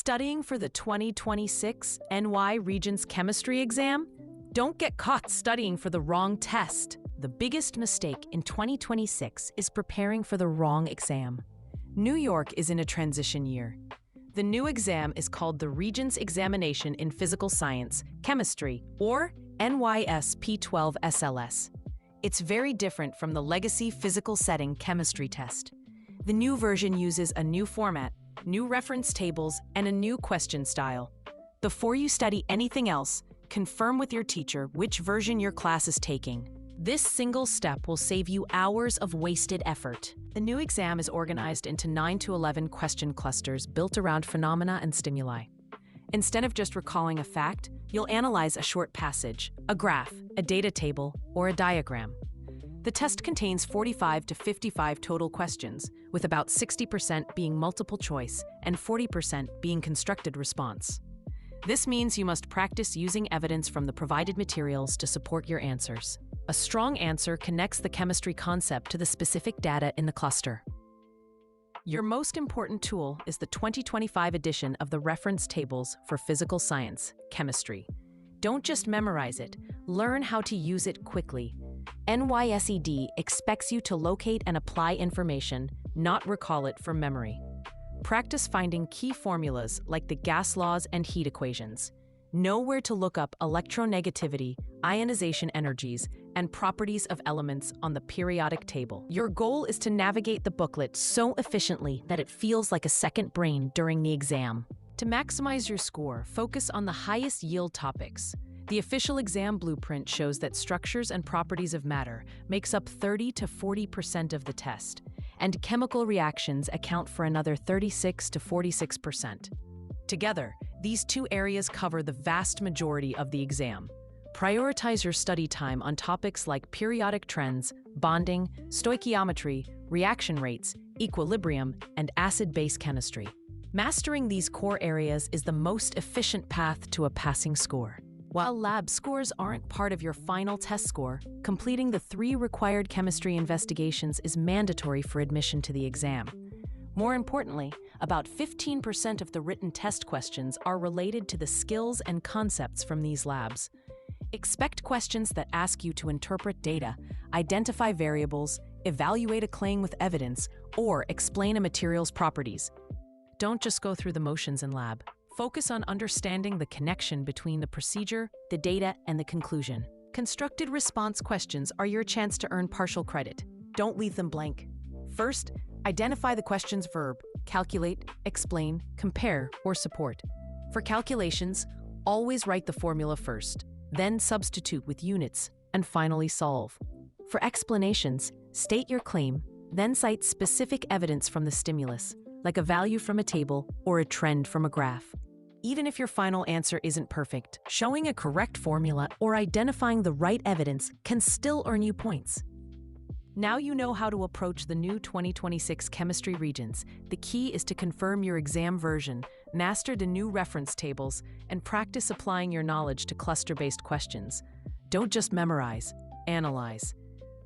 Studying for the 2026 NY Regents Chemistry exam? Don't get caught studying for the wrong test. The biggest mistake in 2026 is preparing for the wrong exam. New York is in a transition year. The new exam is called the Regents Examination in Physical Science, Chemistry, or NYS P12 SLS. It's very different from the legacy physical setting chemistry test. The new version uses a new format, new reference tables, and a new question style. Before you study anything else, confirm with your teacher which version your class is taking. This single step will save you hours of wasted effort. The new exam is organized into 9 to 11 question clusters built around phenomena and stimuli. Instead of just recalling a fact, you'll analyze a short passage, a graph, a data table, or a diagram. The test contains 45 to 55 total questions, with about 60% being multiple choice and 40% being constructed response. This means you must practice using evidence from the provided materials to support your answers. A strong answer connects the chemistry concept to the specific data in the cluster. Your most important tool is the 2025 edition of the Reference Tables for Physical Science, Chemistry. Don't just memorize it, learn how to use it quickly. NYSED expects you to locate and apply information, not recall it from memory. Practice finding key formulas like the gas laws and heat equations. Know where to look up electronegativity, ionization energies, and properties of elements on the periodic table. Your goal is to navigate the booklet so efficiently that it feels like a second brain during the exam. To maximize your score, focus on the highest yield topics. The official exam blueprint shows that structures and properties of matter makes up 30 to 40% of the test, and chemical reactions account for another 36 to 46%. Together, these two areas cover the vast majority of the exam. Prioritize your study time on topics like periodic trends, bonding, stoichiometry, reaction rates, equilibrium, and acid-base chemistry. Mastering these core areas is the most efficient path to a passing score. While lab scores aren't part of your final test score, completing the 3 required chemistry investigations is mandatory for admission to the exam. More importantly, about 15% of the written test questions are related to the skills and concepts from these labs. Expect questions that ask you to interpret data, identify variables, evaluate a claim with evidence, or explain a material's properties. Don't just go through the motions in lab. Focus on understanding the connection between the procedure, the data, and the conclusion. Constructed response questions are your chance to earn partial credit. Don't leave them blank. First, identify the question's verb: calculate, explain, compare, or support. For calculations, always write the formula first, then substitute with units, and finally solve. For explanations, state your claim, then cite specific evidence from the stimulus, like a value from a table or a trend from a graph. Even if your final answer isn't perfect, showing a correct formula or identifying the right evidence can still earn you points. Now you know how to approach the new 2026 Chemistry Regents. The key is to confirm your exam version, master the new reference tables, and practice applying your knowledge to cluster-based questions. Don't just memorize, analyze.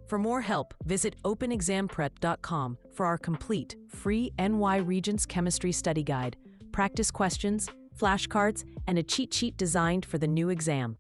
For more help, visit openexamprep.com for our complete, free NY Regents Chemistry Study Guide, practice questions, flashcards, and a cheat sheet designed for the new exam.